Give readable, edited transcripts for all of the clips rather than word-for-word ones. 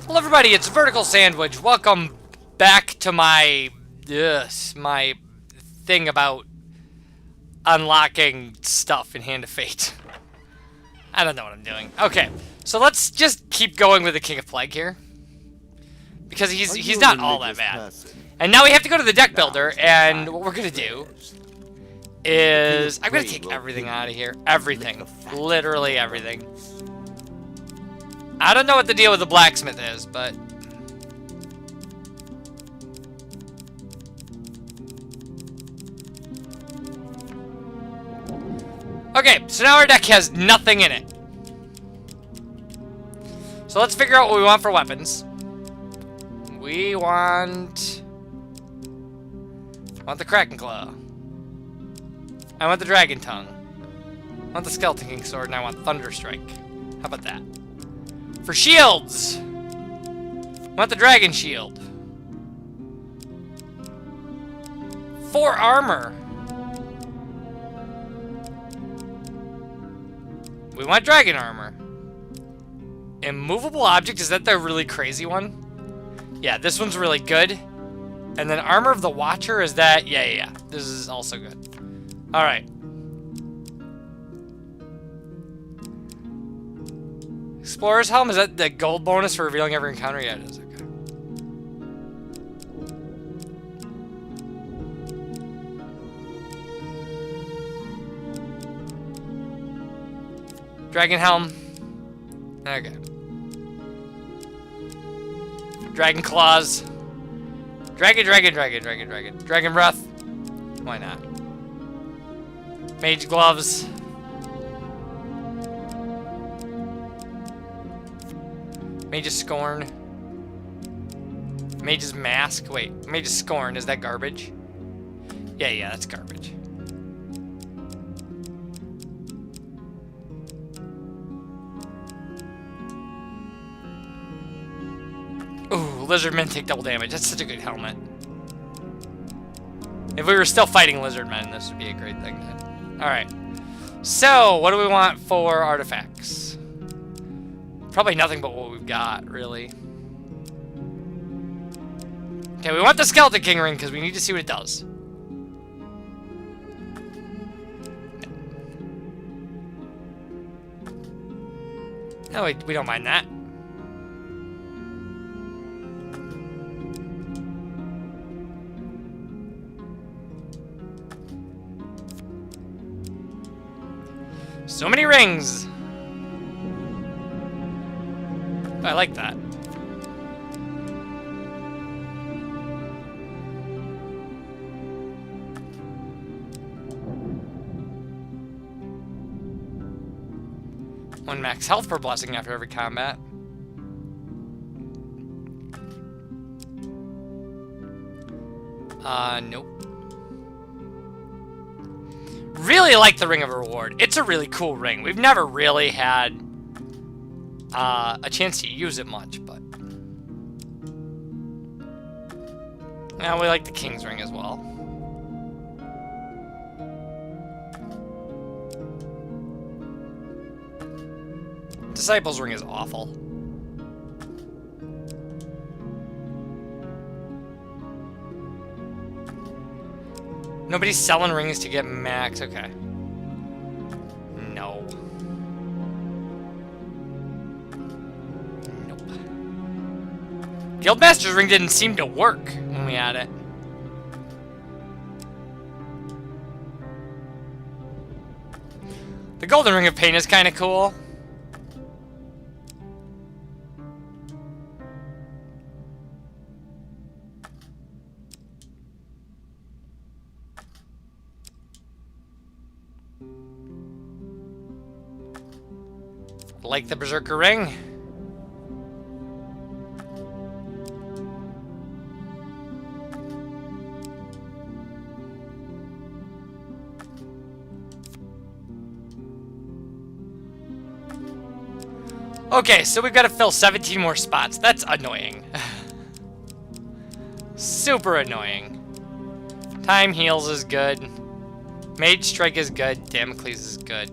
Hello everybody, it's VerticalSandwich. Welcome back to my thing about unlocking stuff in Hand of Fate. I don't know what I'm doing. Okay, so let's just keep going with the King of Plague here. Because he's not all that bad. And now we have to go to the deck builder, and what we're gonna do is I'm gonna take everything out of here. Everything. Literally everything. I don't know what the deal with the blacksmith is, but... Okay, so now our deck has nothing in it. So let's figure out what we want for weapons. We want the Kraken Claw. I want the Dragon Tongue. I want the Skeleton King Sword, and I want Thunder Strike. How about that? For shields, I want the Dragon Shield. For armor, we want Dragon Armor. Immovable Object, is that the really crazy one? Yeah, this one's really good. And then Armor of the Watcher, is that? Yeah. This is also good. Alright. Explorer's Helm, is that the gold bonus for revealing every encounter? Yeah, it is. Okay. Dragon Helm. Okay. Dragon Claws. Dragon Breath. Why not? Mage Gloves. Mage's Scorn. Mage's Mask. Wait, Mage's Scorn, is that garbage? Yeah, that's garbage. Ooh, Lizardmen take double damage. That's such a good helmet. If we were still fighting Lizardmen, this would be a great thing to... Alright. So, what do we want for artifacts? Probably nothing but what we've got, really. Okay, we want the Skeleton King Ring because we need to see what it does. No, we don't mind that. So many rings! I like that. One max health per blessing after every combat. Nope. Really like the Ring of Reward. It's a really cool ring. We've never really had a chance to use it much, but now we like the King's Ring as well. Disciples Ring is awful. Nobody's selling rings to get max. Okay. No. Guildmaster's Ring didn't seem to work when we had it. The Golden Ring of Pain is kind of cool. Like the Berserker Ring. Okay, so we've got to fill 17 more spots. That's annoying. Super annoying. Time Heals is good. Mage Strike is good. Damocles is good.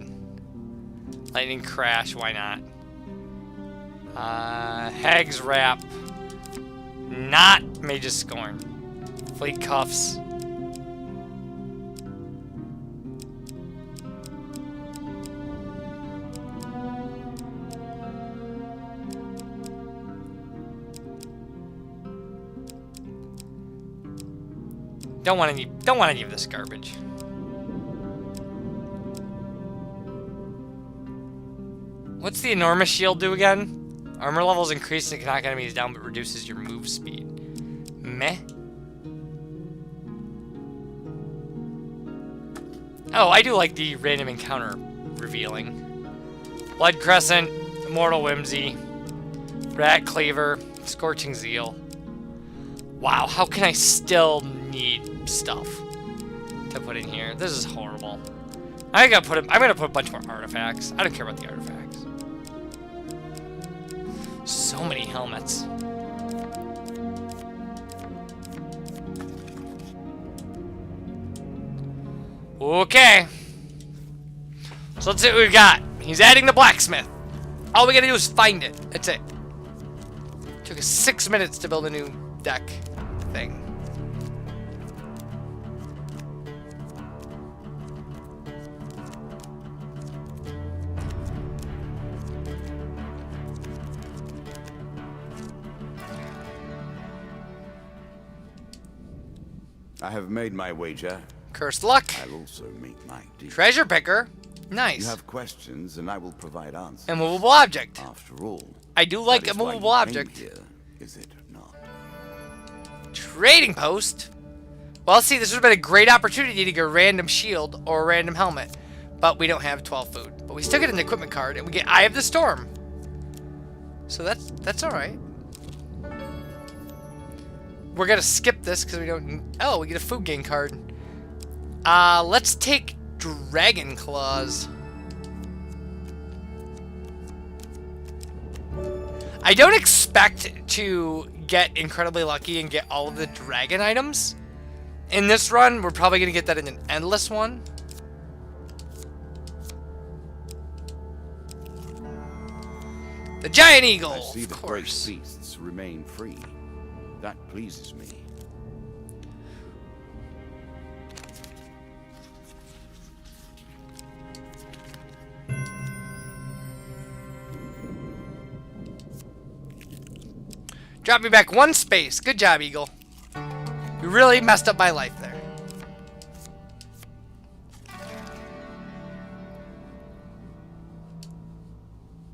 Lightning Crash, why not? Hag's Wrap. Not Mage's Scorn. Fleet Cuffs. Don't want any of this garbage. What's the enormous shield do again? Armor levels increase and can knock enemies down, but reduces your move speed. Meh. Oh, I do like the random encounter revealing. Blood Crescent, Immortal Whimsy, Rat Cleaver, Scorching Zeal. Wow, how can I still need stuff to put in here? This is horrible. I'm gonna put a bunch more artifacts. I don't care about the artifacts. So many helmets. Okay. So let's see what we've got. He's adding the blacksmith. All we gotta do is find it. That's it. Took us 6 minutes to build a new deck thing. I have made my wager. Cursed luck. I'll also make my deal. Treasure picker. Nice. You have questions, and I will provide answers. Immovable object. After all, I do like a movable object. Here, is it not? Trading post. Well, see, this would have been a great opportunity to get a random shield or a random helmet, but we don't have 12 food. But we still get an equipment card, and we get Eye of the Storm. So that's all right. We're gonna skip this because we don't. Oh, we get a food gain card. Let's take Dragon Claws. I don't expect to get incredibly lucky and get all of the dragon items. In this run, we're probably going to get that in an endless one. The Giant Eagle, I see of the course. great beasts remain free. That pleases me. Drop me back 1 space. Good job, Eagle. You really messed up my life there.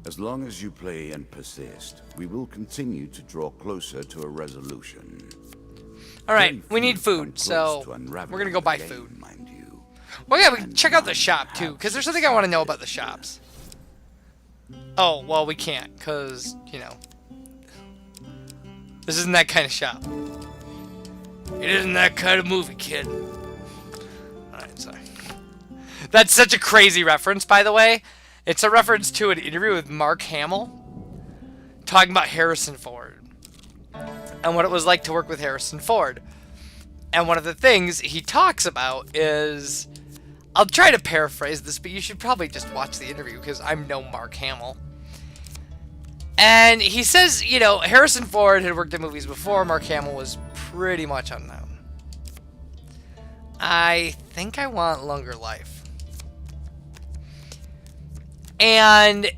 As long as you play and persist, we will continue to draw closer to a resolution. Alright, we need food, so we're gonna go buy food. Mind you. Well, yeah, we can check out the shop, too, because there's something I want to know about the shops. Oh, well, we can't, because, you know, this isn't that kind of shop. It isn't that kind of movie, kid. Alright, sorry. That's such a crazy reference, by the way. It's a reference to an interview with Mark Hamill talking about Harrison Ford and what it was like to work with Harrison Ford. And one of the things he talks about is, I'll try to paraphrase this, but you should probably just watch the interview because I'm no Mark Hamill. And he says, you know, Harrison Ford had worked in movies before. Mark Hamill was pretty much unknown. I think I want longer life. And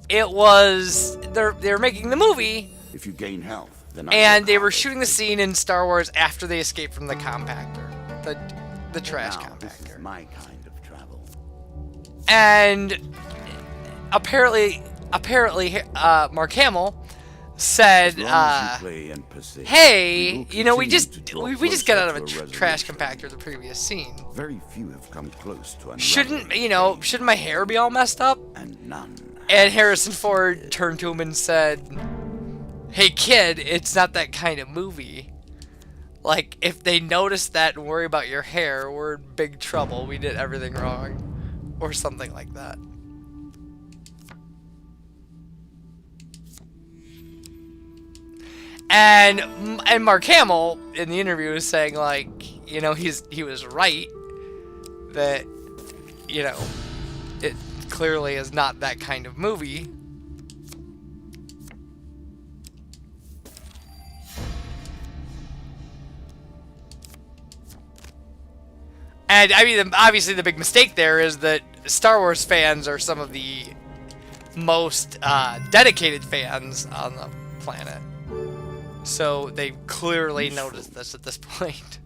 it was, they were making the movie. If you gain health, then and they were shooting the scene in Star Wars after they escaped from the compactor, the trash compactor. This is my kind of travel. And apparently, Mark Hamill said, "Hey, you know, we just got out of a trash compactor the previous scene. Very few have come close to shouldn't my hair be all messed up?" And none. And Harrison Ford turned to him and said, "Hey kid, it's not that kind of movie. Like, if they notice that and worry about your hair, we're in big trouble. We did everything wrong," or something like that. And Mark Hamill in the interview was saying, like, you know, he was right that, you know, it clearly is not that kind of movie. And I mean, obviously the big mistake there is that Star Wars fans are some of the most dedicated fans on the planet. So they clearly noticed this at this point.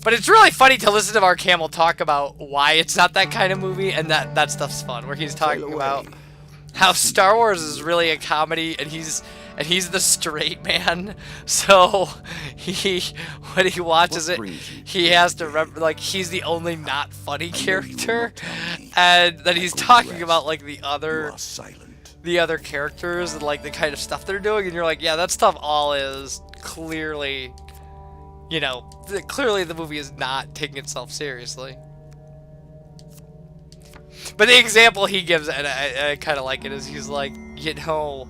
But it's really funny to listen to Mark Hamill talk about why it's not that kind of movie, and that stuff's fun, where he's talking about how Star Wars is really a comedy, and he's the straight man, so when he watches it, he has to remember, like, he's the only not funny character, and then he's talking about, like, the other characters and, like, the kind of stuff they're doing, and you're like, yeah, that stuff all is clearly, you know, clearly the movie is not taking itself seriously. But the example he gives, and I kind of like it, is he's like, you know,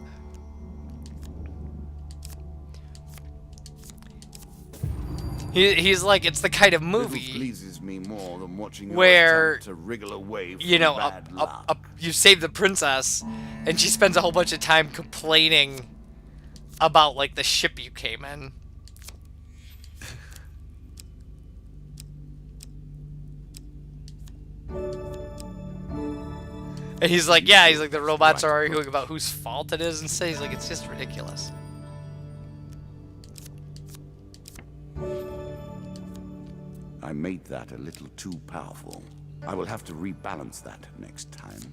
he's like, it's the kind of movie pleases me more than watching where, to wriggle away from you know, bad luck. you save the princess, and she spends a whole bunch of time complaining about, like, the ship you came in. And he's like, yeah, he's like, the robots are arguing about whose fault it is, and so he's like, it's just ridiculous. I made that a little too powerful. I will have to rebalance that next time.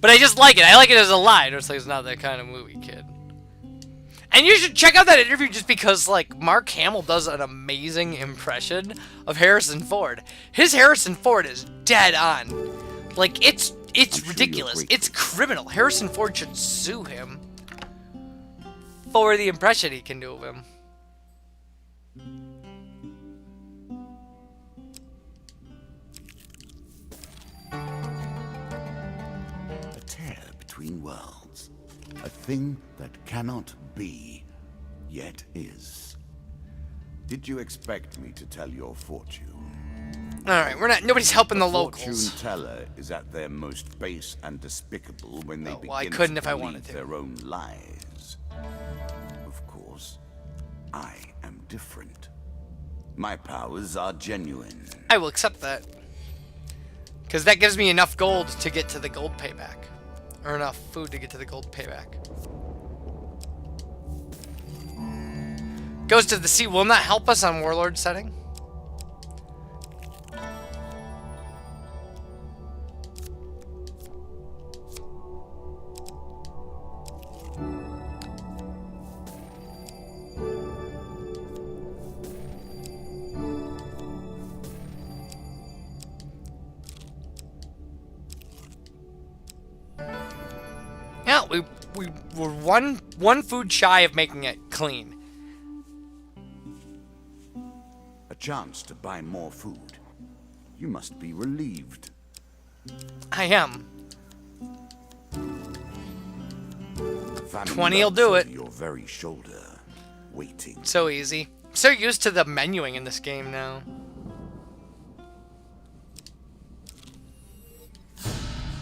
But I just like it. I like it as a line. It's like, it's not that kind of movie, kid. And you should check out that interview just because, like, Mark Hamill does an amazing impression of Harrison Ford. His Harrison Ford is dead on. Like, it's ridiculous. It's criminal. Harrison Ford should sue him for the impression he can do of him. A tear between worlds. A thing that cannot be, yet is. Did you expect me to tell your fortune? Alright, nobody's helping the locals. Fortune teller is at their most base and despicable when they begin to believe if I wanted to. their own lies. Of course, I am different. My powers are genuine. I will accept that. Because that gives me enough gold to get to the gold payback. Or enough food to get to the gold payback. Ghost of the Sea will not help us on Warlord setting. Yeah, we were one food shy of making it clean. A chance to buy more food. You must be relieved. I am. Famine 20 will do it. Your very shoulder, waiting. So easy. I'm so used to the menuing in this game now.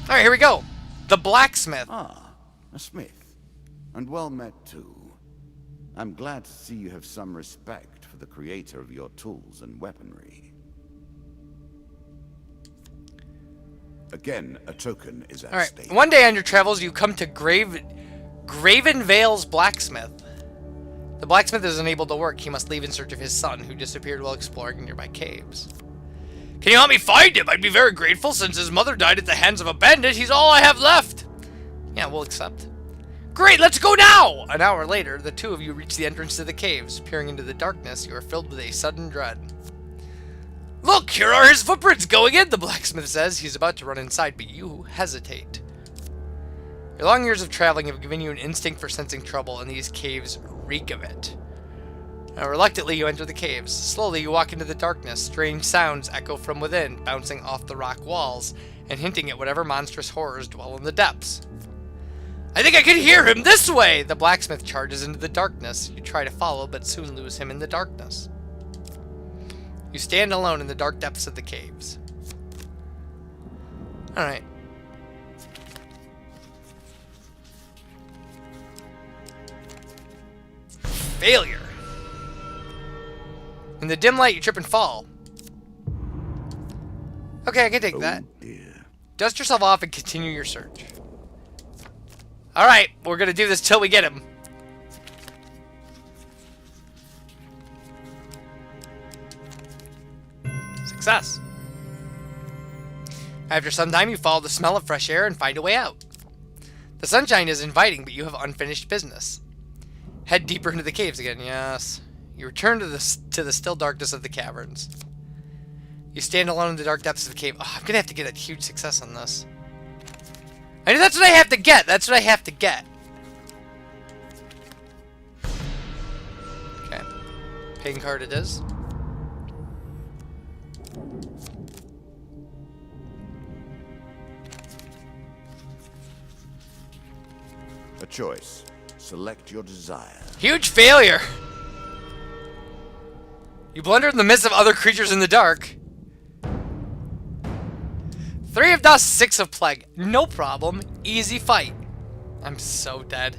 Alright, here we go. The blacksmith. Ah, a smith. And well met, too. I'm glad to see you have some respect for the creator of your tools and weaponry. Again, a token is at stake. One day on your travels, you come to Graven Vale's blacksmith. The blacksmith is unable to work. He must leave in search of his son, who disappeared while exploring nearby caves. Can you help me find him? I'd be very grateful. Since his mother died at the hands of a bandit, he's all I have left. Yeah, we'll accept. Great, let's go now! An hour later, the two of you reach the entrance to the caves. Peering into the darkness, you are filled with a sudden dread. Look, here are his footprints going in, the blacksmith says. He's about to run inside, but you hesitate. Your long years of traveling have given you an instinct for sensing trouble, and these caves reek of it. Now, reluctantly, you enter the caves. Slowly, you walk into the darkness. Strange sounds echo from within, bouncing off the rock walls, and hinting at whatever monstrous horrors dwell in the depths. I think I can hear him this way! The blacksmith charges into the darkness. You try to follow, but soon lose him in the darkness. You stand alone in the dark depths of the caves. Alright. failure. In the dim light, you trip and fall. Okay, I can take that. Dear. Dust yourself off and continue your search. Alright, we're gonna do this till we get him. Success. After some time, you follow the smell of fresh air and find a way out. The sunshine is inviting, but you have unfinished business. Head deeper into the caves again, yes. You return to the still darkness of the caverns. You stand alone in the dark depths of the cave. Oh, I'm gonna have to get a huge success on this. I know that's what I have to get. That's what I have to get. Okay. Paying card it is. A choice. Select your desire. Huge failure! You blunder in the midst of other creatures in the dark. 3 of dust, 6 of plague. No problem. Easy fight. I'm so dead.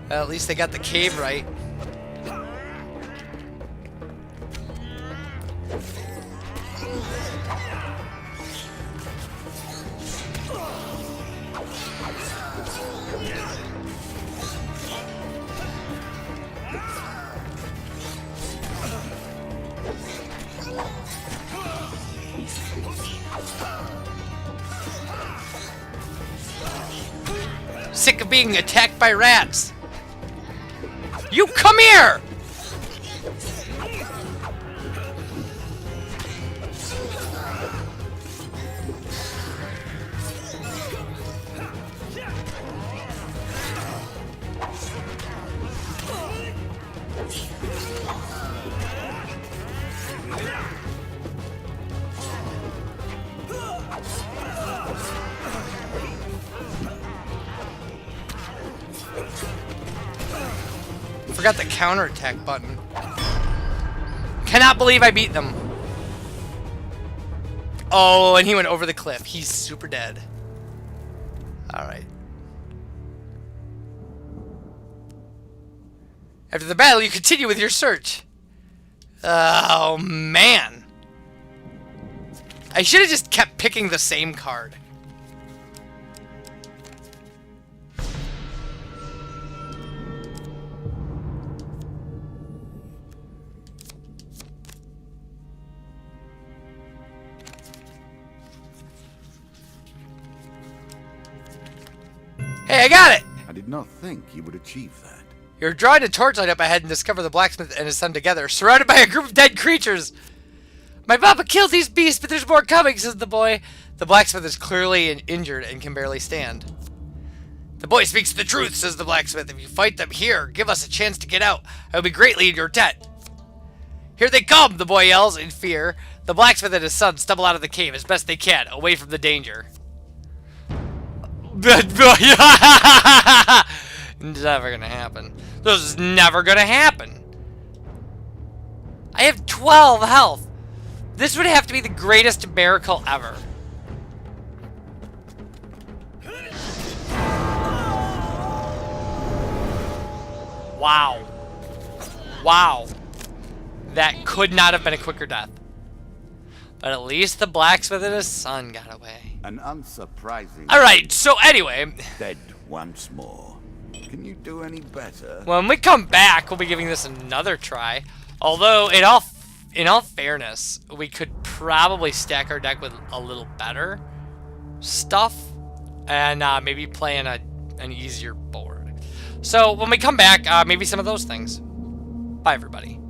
Well, at least they got the cave right. Sick of being attacked by rats. You come here! Forgot the counterattack button. Cannot believe I beat them. Oh, and he went over the cliff. He's super dead. Alright. After the battle, you continue with your search. Oh, man. I should have just kept picking the same card. Hey, I got it! I did not think you would achieve that. You're drawing a torchlight up ahead and discover the blacksmith and his son together, surrounded by a group of dead creatures. My papa killed these beasts, but there's more coming, says the boy. The blacksmith is clearly injured and can barely stand. The boy speaks the truth, says the blacksmith. If you fight them here, give us a chance to get out. I will be greatly in your debt. Here they come, the boy yells in fear. The blacksmith and his son stumble out of the cave as best they can, away from the danger. Never gonna happen. This is never gonna happen. I have 12 health. This would have to be the greatest miracle ever. Wow. Wow. That could not have been a quicker death. But at least the blacksmith and his son got away. An unsurprising. Alright, so anyway. Dead once more. Can you do any better? When we come back, we'll be giving this another try. Although, in all fairness, we could probably stack our deck with a little better stuff. And maybe play in an easier board. So, when we come back, maybe some of those things. Bye, everybody.